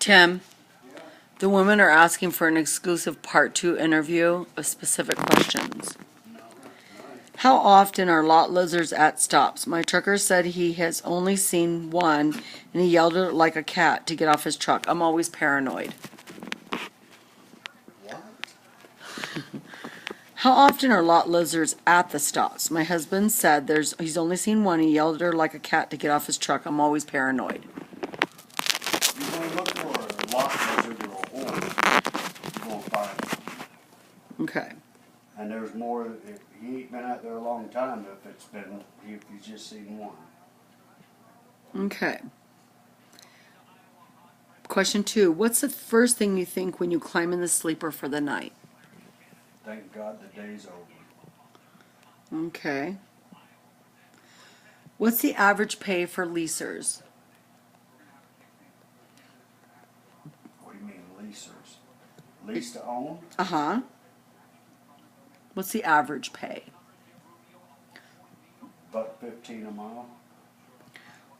Tim, the women are asking for an exclusive part 2 interview of specific questions. How often are lot lizards at stops? My trucker said he has only seen one, and he yelled at it like a cat to get off his truck. I'm always paranoid. What? How often are lot lizards at the stops? My husband said he's only seen one, and he yelled at her like a cat to get off his truck. I'm always paranoid. You want to look for a lot lizard or a horse, you're going to find them. Okay. And there's more, if he ain't been out there a long time, if he's just seen one. Okay. Question 2. What's the first thing you think when you climb in the sleeper for the night? Thank God the day's over. Okay. What's the average pay for leasers? What do you mean leasers? Lease to own? Uh-huh. What's the average pay? $1.15 a mile.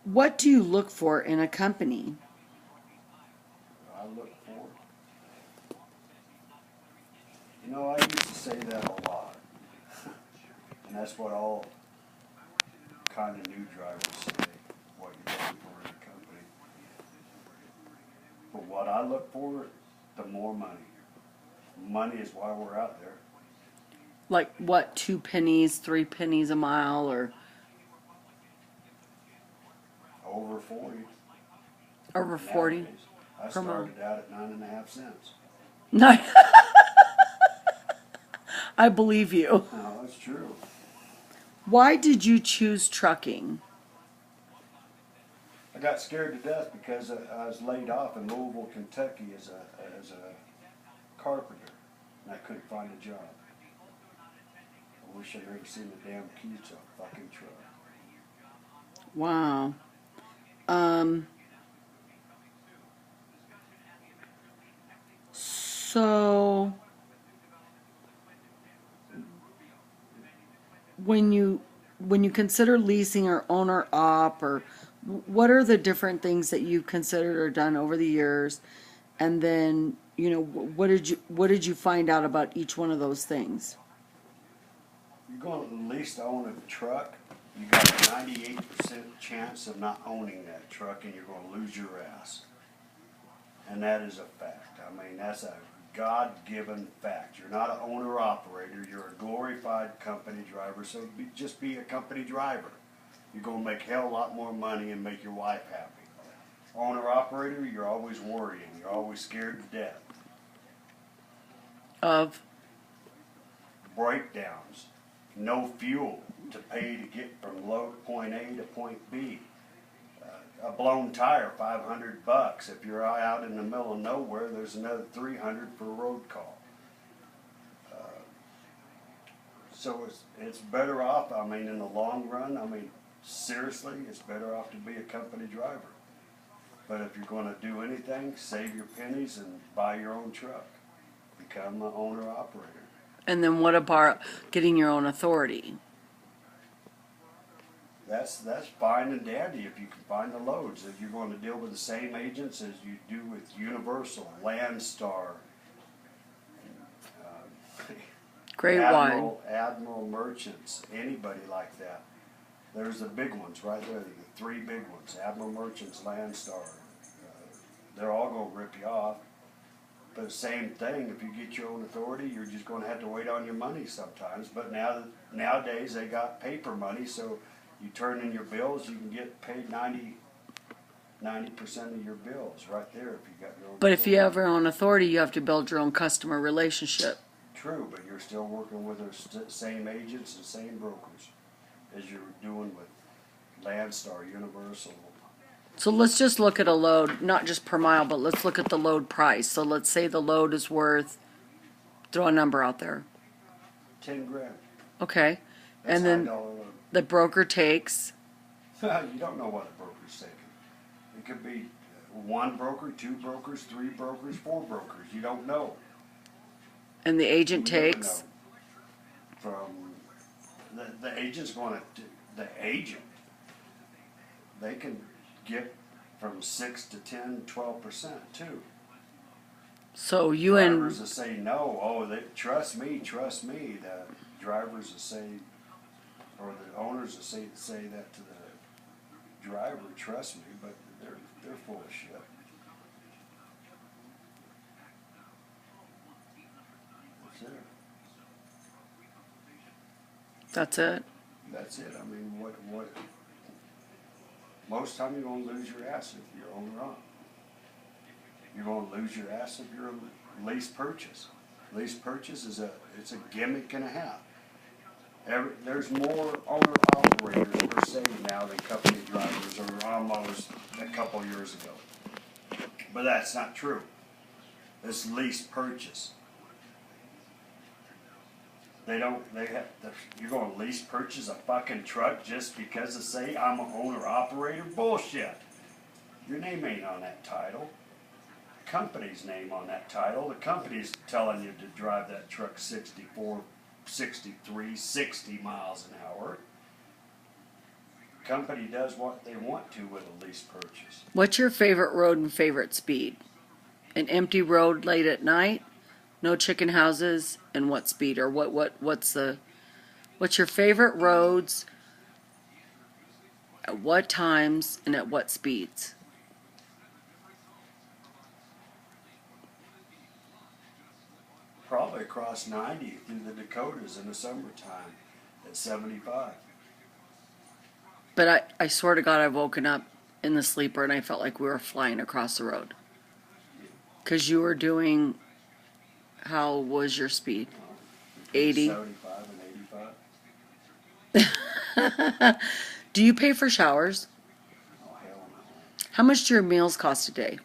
What do you look for in a company? I look for. You know, I used to say that a lot. And that's what all kind of new drivers say, what you're looking for in a company. But what I look for, the more money. Money is why we're out there. Like what, 2 pennies, 3 pennies a mile, or Over 40. over 40? Nowadays. I per mile. started out at 9.5 cents. No. I believe you. No, that's true. Why did you choose trucking? I got scared to death because I was laid off in Louisville, Kentucky as a carpenter, and I couldn't find a job. I wish I'd never seen the damn keys of a fucking truck. Wow. So when you consider leasing or owner op, or what are the different things that you've considered or done over the years, and then what did you find out about each one of those things? You're going to lease to own a truck, you got a 98% chance of not owning that truck, and you're going to lose your ass. And that is a fact. I mean, that's a God-given fact. You're not an owner-operator. You're a glorified company driver, so just be a company driver. You're going to make hell of a lot more money and make your wife happy. Owner-operator, you're always worrying. You're always scared to death. Of Breakdowns. No fuel to pay to get from point A to point B. A blown tire, $500. If you're out in the middle of nowhere, there's another $300 for a road call. So it's better off. I mean, in the long run, I mean, seriously, it's better off to be a company driver. But if you're going to do anything, save your pennies and buy your own truck. Become an owner-operator. And then what about getting your own authority? That's fine and dandy if you can find the loads. If you're going to deal with the same agents as you do with Universal, Landstar, Great Wide, Admiral Merchants, anybody like that. There's the big ones right there, the 3 big ones, Admiral Merchants, Landstar. They're all going to rip you off. But the same thing, if you get your own authority, you're just going to have to wait on your money sometimes. But nowadays they got paper money, so you turn in your bills, you can get paid 90% of your bills right there if you got your own but authority. if you have your own authority, you have to build your own customer relationship. True, but you're still working with the same agents and same brokers as you're doing with Landstar, Universal. So let's just look at a load, not just per mile, but let's look at the load price. So let's say the load is worth, throw a number out there. $10,000. Okay. That's And then $9 load. the broker takes, You don't know what a broker's taking. It could be 1 broker, 2 brokers, 3 brokers, 4 brokers. You don't know. and the agent You never takes. know. From the agent's going to the agent. They can get from 6 to 10, 12% too. So you Drivers and will say no. Oh, they trust me, trust me. The drivers will say, or the owners will say that to the driver, trust me, but they're full of shit. That's it. that's it. That's it. I mean, what? Most time you're gonna lose your ass if you're on the wrong. You're gonna lose your ass if you're a lease purchase. Lease purchase it's a gimmick and a half. There's more owner operators per se now than company drivers, or almost a couple years ago. But that's not true. It's lease purchase. You're going to lease purchase a fucking truck just because they say I'm an owner operator? Bullshit. Your name ain't on that title. The company's name on that title. The company's telling you to drive that truck 64, 63, 60 miles an hour. The company does what they want to with a lease purchase. What's your favorite road and favorite speed? An empty road late at night, no chicken houses, and what speed? Or what's your favorite roads, at what times, and at what speeds? Probably across 90 through the Dakotas in the summertime at 75. But I swear to God, I've woken up in the sleeper and I felt like we were flying across the road. Because you were doing, how was your speed? 80? 75 and 85. Do you pay for showers? Oh, hell no. How much do your meals cost a day?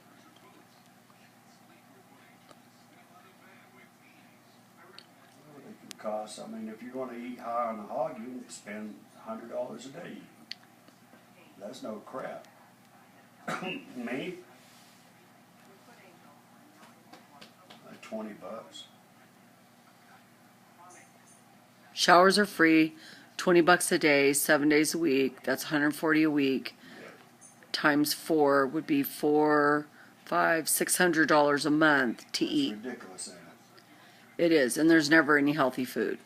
It can cost, I mean, if you're going to eat high on the hog, you can spend $100 a day. That's no crap. Me? Like $20. Showers are free, $20 a day, 7 days a week. That's $140 a week. Yeah. Times 4 would be $400, $500, $600 a month to It's eat. ridiculous, ain't It is, and there's never any healthy food. it?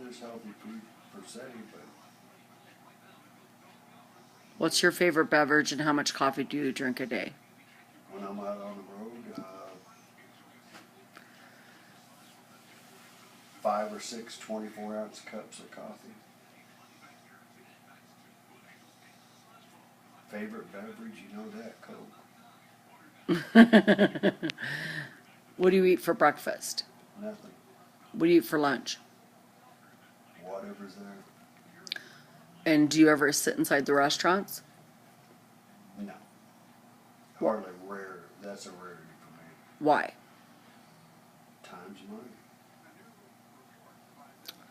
There's healthy food per se, but What's your favorite beverage and how much coffee do you drink a day? when I'm out on the road, 5 or 6 24-ounce cups of coffee. Favorite beverage, you know that, Coke. What do you eat for breakfast? Nothing. What do you eat for lunch? Whatever's there. And do you ever sit inside the restaurants? No. Hardly rare. That's a rarity for me. Why? Time's money.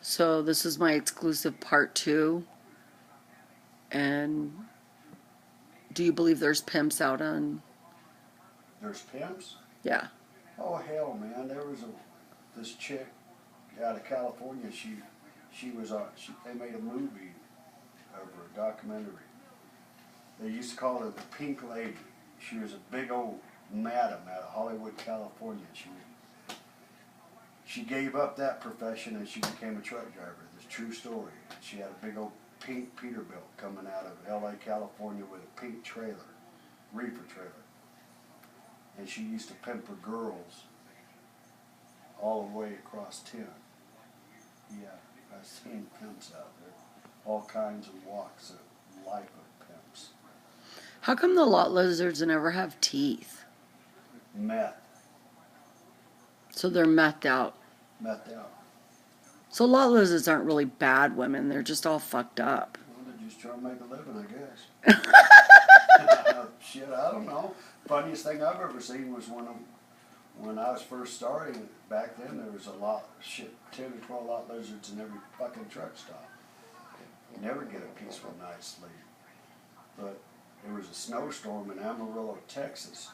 So this is my exclusive part 2. And do you believe there's pimps out on? There's pimps? Yeah. Oh hell, man! There was this chick out of California. They made a movie of her, a documentary. They used to call her the Pink Lady. She was a big old madam out of Hollywood, California. She gave up that profession and she became a truck driver. This true story. She had a big old pink Peterbilt coming out of L.A., California with a pink trailer, reefer trailer. And she used to pimp her girls all the way across 10. Yeah, I've seen pimps out there. All kinds of walks of life of pimps. How come the lot lizards never have teeth? Meth. So they're methed out. Methed out. So lot lizards aren't really bad women. They're just all fucked up. Well, they're just trying to make a living, I guess. Shit, I don't know. Funniest thing I've ever seen was when I was first starting, back then there was 10 or 12 lot lizards in every fucking truck stop. You never get a peaceful night's sleep. But there was a snowstorm in Amarillo, Texas.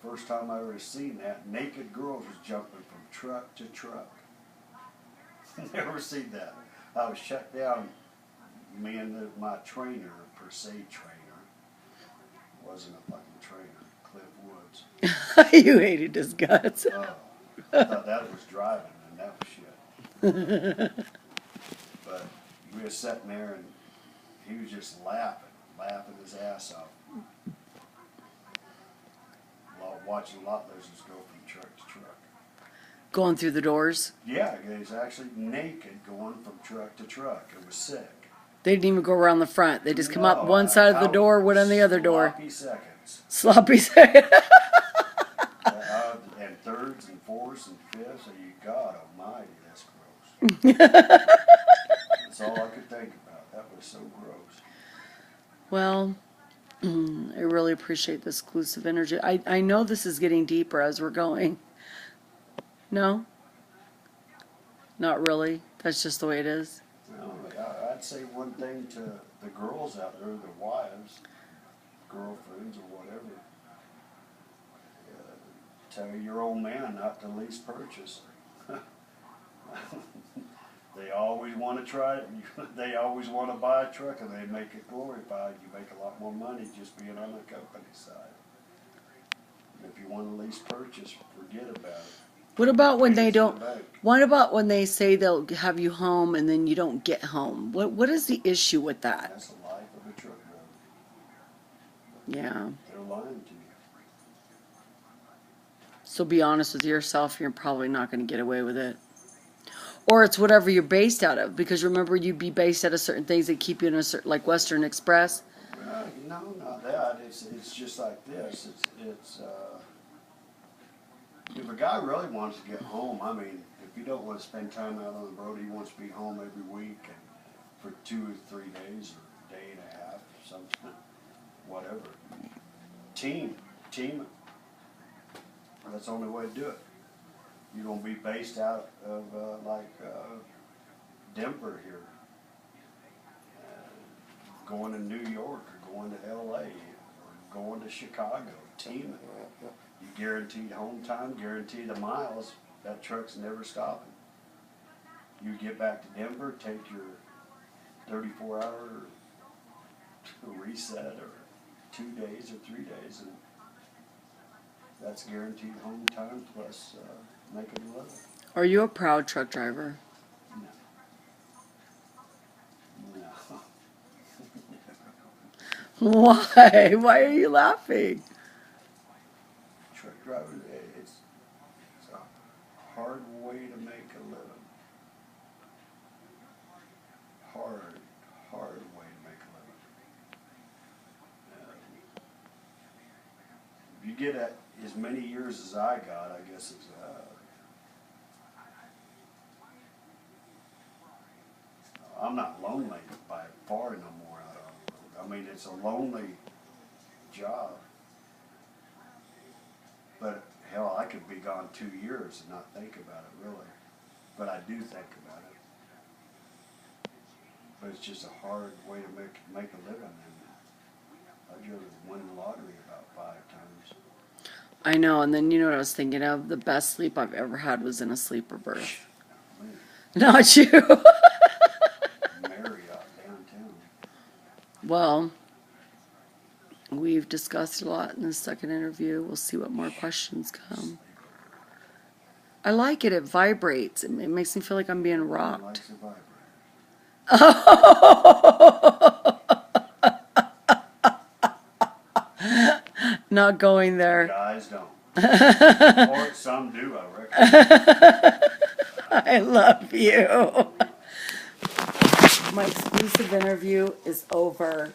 First time I ever seen that, naked girls was jumping from truck to truck. Never seen that. I was shut down, me and my trainer, per se trainer, wasn't a fucking trainer, Cliff Woods. You hated his guts. Oh, I thought that was driving, and that was shit. But we were sitting there, and he was just laughing his ass off. Watching lot lizards go from truck to truck. Going through the doors. Yeah, he's actually naked going from truck to truck. It was sick. They didn't even go around the front. They just come up one side of the door, went on the other door. Sloppy seconds. Sloppy seconds. And thirds and fourths and fifths. And you, God almighty, that's gross. That's all I could think about. That was so gross. Well, I really appreciate this exclusive energy. I know this is getting deeper as we're going. No? Not really. That's just the way it is. Well, I'd say one thing to the girls out there, their wives, girlfriends, or whatever. Tell your old man not to lease purchase. They always want to try it. They always want to buy a truck, and they make it glorified. You make a lot more money just being on the company side. And if you want to lease purchase, forget about it. What about when they don't? What about when they say they'll have you home and then you don't get home? What is the issue with that? That's the life of a truck driver. Yeah. They're lying to you. So be honest with yourself. You're probably not going to get away with it. Or it's whatever you're based out of. Because remember, you'd be based out of certain things that keep you in a certain, like Western Express. No, not that. It's just like this. If a guy really wants to get home, I mean, if he don't want to spend time out on the road, he wants to be home every week and for 2 or 3 days or a day and a half, something, whatever. Team it. That's the only way to do it. You're going to be based out of Denver here, going to New York or going to LA or going to Chicago. Team it. You guaranteed home time, guaranteed the miles. That truck's never stopping. You get back to Denver, take your 34-hour reset or 2 days or 3 days, and that's guaranteed home time plus making a living. Are you a proud truck driver? No. Why? Why are you laughing? Truck driving, it's a hard way to make a living. Hard way to make a living. If you get as many years as I got, I guess it's I'm not lonely by far no more. I mean, it's a lonely job. But hell, I could be gone 2 years and not think about it, really. But I do think about it. But it's just a hard way to make a living. And I'd rather win the lottery about 5 times. I know, and then you know what I was thinking of? The best sleep I've ever had was in a sleeper berth. Not you. Marriott downtown. Well, we've discussed a lot in the second interview. We'll see what more questions come. I like it. It vibrates. It makes me feel like I'm being rocked. Not going there. Guys don't. Or some do, I reckon. I love you. My exclusive interview is over.